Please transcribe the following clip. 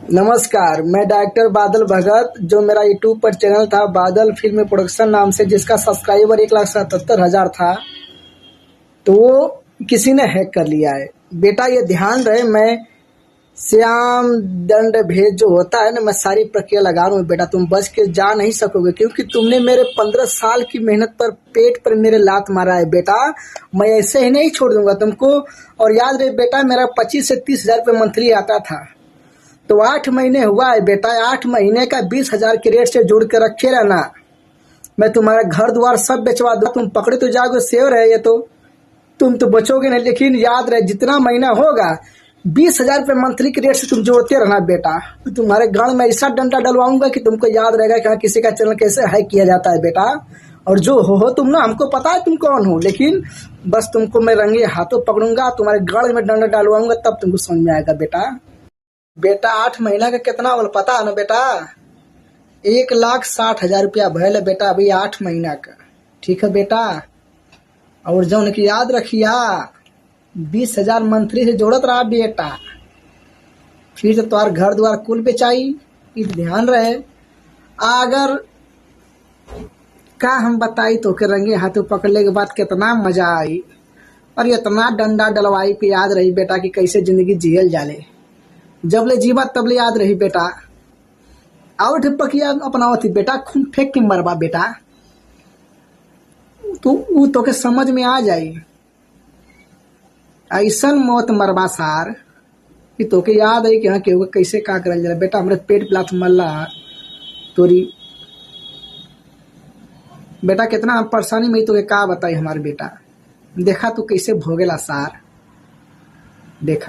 नमस्कार, मैं डायरेक्टर बादल भगत। जो मेरा यूट्यूब पर चैनल था बादल फिल्म प्रोडक्शन नाम से, जिसका सब्सक्राइबर 1,77,000 था, तो वो किसी ने हैक कर लिया है। बेटा ये ध्यान रहे, मैं श्याम दंड भेद जो होता है ना, मैं सारी प्रक्रिया लगा रहा हूँ। बेटा तुम बच के जा नहीं सकोगे, क्योंकि तुमने मेरे 15 साल की मेहनत पर पेट पर मेरे लात मारा है। बेटा मैं ऐसे ही नहीं छोड़ दूंगा तुमको। और याद रहे बेटा, मेरा 25 से 30 हजार रुपये मंथली आता था, तो 8 महीने हुआ है बेटा। 8 महीने का 20,000 के रेट से जोड़ के रखे रहना। मैं तुम्हारा घर द्वार सब बेचवा दूँ, तुम पकड़े तो जाओगे, सेव रहे ये तो तुम तो बचोगे नहीं। लेकिन याद रहे, जितना महीना होगा 20,000 रुपये मंथली के रेट से तुम जोड़ते रहना बेटा। तो तुम्हारे गाँव में ऐसा डंडा डलवाऊंगा कि तुमको याद रहेगा कि हाँ, किसी का चैनल कैसे हैक किया जाता है बेटा। और जो हो तुम ना, हमको पता है तुम कौन हो, लेकिन बस तुमको मैं रंगे हाथों पकड़ूंगा, तुम्हारे गाड़ में डंडा डालवाऊंगा, तब तुमको समझ में आएगा बेटा। बेटा 8 महीना का कितना बोल पता है ना बेटा? 1,60,000 रुपया भयल है बेटा अभी 8 महीना का। ठीक है बेटा, और जौन की याद रखिया, 20,000 मंथली से जोड़त रहा बेटा, फिर तो तुम्हार घर द्वार कुल बेचाई। ये ध्यान रहे। अगर का हम बताई तो के रंगे हाथों पकड़ने के बाद कितना मजा आई, और इतना डंडा डलवाई पे याद रही बेटा कि कैसे जिंदगी जियल जाले। जब ले जीवा तब ले याद रही बेटा। और पकिया अपनाओ थी बेटा, खून फेंक के मरबा बेटा, तो के समझ में आ जाई। ऐसन मौत मरबा सार कि तो के याद है कि हाँ केहू कैसे का करल जाला। बेटा हमरे पेट पिलात मल्ला तोरी बेटा, कितना परेशानी में तो के का बताई हमारे बेटा। देखा तू कैसे भोगेला सार, देखा।